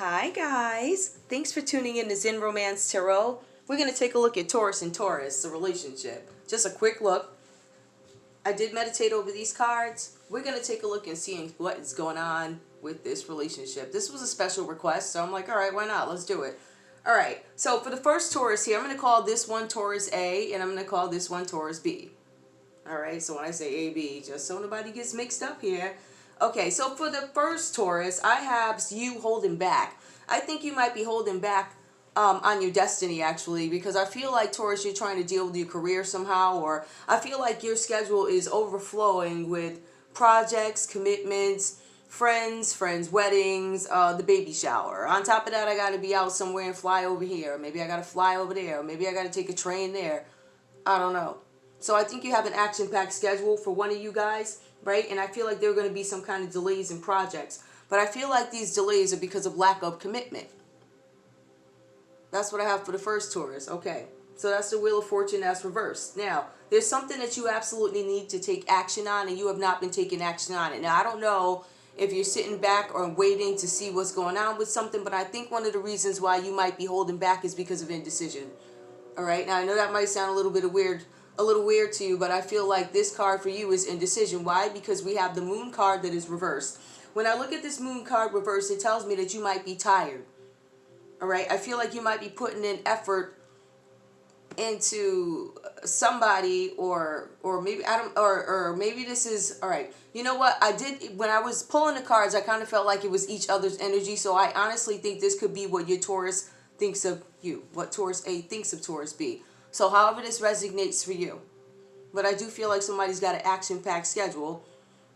Hi guys, thanks for tuning in to Zen Romance Tarot. We're going to take a look at Taurus and Taurus, the relationship. Just a quick look. I did meditate over these cards. We're going to take a look and see what is going on with this relationship. This was a special request, so I'm like, all right, why not? Let's do it. All right, so for the first Taurus here, I'm going to call this one Taurus A, and I'm going to call this one Taurus B. All right, so when I say A, B, just so nobody gets mixed up here. Okay, so for the first Taurus, I have you holding back. I think you might be holding back on your destiny, actually, because I feel like, Taurus, you're trying to deal with your career somehow, or I feel like your schedule is overflowing with projects, commitments, friends, weddings, the baby shower. On top of that, I got to be out somewhere and fly over here. Maybe I got to fly over there. Or maybe I got to take a train there. I don't know. So I think you have an action-packed schedule for one of you guys, right? And I feel like there are going to be some kind of delays in projects. But I feel like these delays are because of lack of commitment. That's what I have for the first Taurus. Okay, so that's the Wheel of Fortune that's reversed. Now, there's something that you absolutely need to take action on, and you have not been taking action on it. Now, I don't know if you're sitting back or waiting to see what's going on with something, but I think one of the reasons why you might be holding back is because of indecision. All right, now I know that might sound a little weird to you, but I feel like this card for you is indecision. Why? Because we have the Moon card that is reversed. When I look at this Moon card reversed, it tells me that you might be tired. All right, I feel like you might be putting in effort into somebody, or maybe I don't, or maybe this is, all right, you know what, I did, when I was pulling the cards, I kind of felt like it was each other's energy. So I honestly think this could be what your Taurus thinks of you, what Taurus A thinks of Taurus B. So however this resonates for you. But I do feel like somebody's got an action-packed schedule.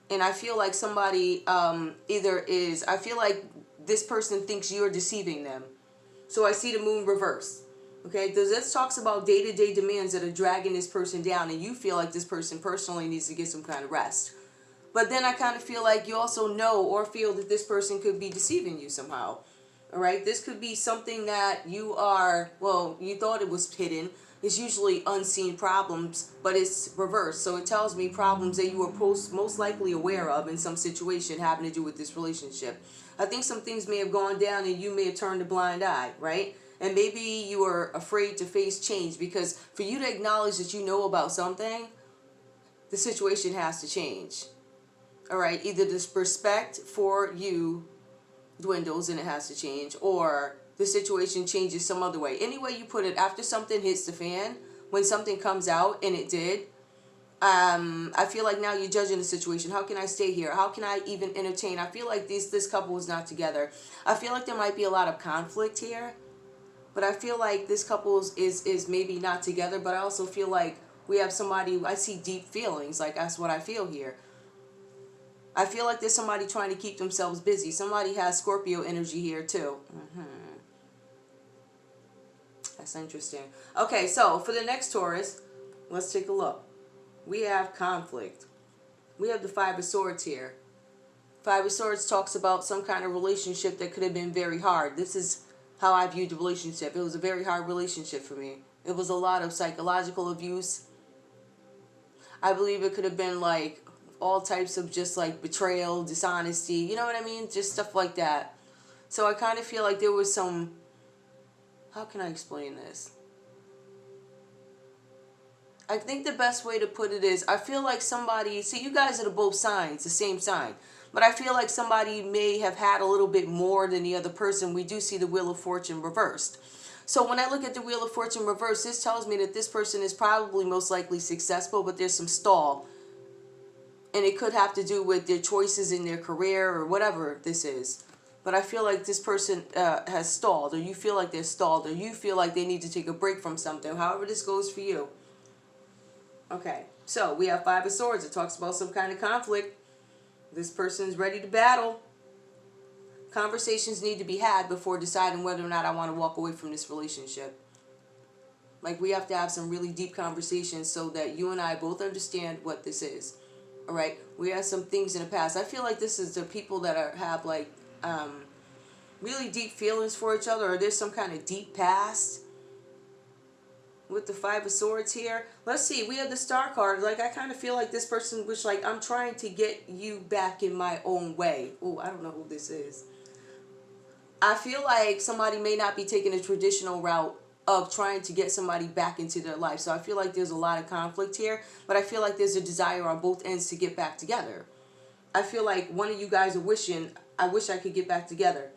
And I feel like somebody I feel like this person thinks you're deceiving them. So I see the Moon reversed. Okay, this talks about day-to-day demands that are dragging this person down, and you feel like this person personally needs to get some kind of rest. But then I kind of feel like you also know or feel that this person could be deceiving you somehow. All right, this could be something that you thought it was hidden. It's usually unseen problems, but it's reversed. So it tells me problems that you were most likely aware of in some situation having to do with this relationship. I think some things may have gone down and you may have turned a blind eye, right? And maybe you are afraid to face change, because for you to acknowledge that you know about something, the situation has to change. All right, either this respect for you dwindles and it has to change, or the situation changes some other way. Any way you put it, after something hits the fan, when something comes out, and it did, I feel like now you're judging the situation. How can I stay here? How can I even entertain? I feel like this couple is not together. I feel like there might be a lot of conflict here, but I feel like this couple is maybe not together. But I also feel like we have somebody, I see deep feelings, like that's what I feel here. I feel like there's somebody trying to keep themselves busy. Somebody has Scorpio energy here too. That's interesting. Okay, so for the next Taurus, let's take a look. We have conflict. We have the Five of Swords here. Five of Swords talks about some kind of relationship that could have been very hard. This is how I viewed the relationship. It was a very hard relationship for me. It was a lot of psychological abuse. I believe it could have been like all types of just like betrayal, dishonesty, you know what I mean? Just stuff like that. So I kind of feel like there was some, how can I explain this? I think the best way to put it is, I feel like somebody, see, you guys are the both signs, the same sign, but I feel like somebody may have had a little bit more than the other person. We do see the Wheel of Fortune reversed. So when I look at the Wheel of Fortune reversed, this tells me that this person is probably most likely successful, but there's some stall. And it could have to do with their choices in their career or whatever this is. But I feel like this person has stalled, or you feel like they're stalled, or you feel like they need to take a break from something. However this goes for you. Okay, so we have Five of Swords. It talks about some kind of conflict. This person's ready to battle. Conversations need to be had before deciding whether or not I want to walk away from this relationship. Like, we have to have some really deep conversations so that you and I both understand what this is. All right, we have some things in the past. I feel like this is the people that have like really deep feelings for each other, or there's some kind of deep past. With the Five of Swords here, let's see, we have the Star card. Like, I kind of feel like this person was like, I'm trying to get you back in my own way. Oh, I don't know who this is. I feel like somebody may not be taking a traditional route of trying to get somebody back into their life. So I feel like there's a lot of conflict here, but I feel like there's a desire on both ends to get back together. I feel like one of you guys are wishing, I wish I could get back together.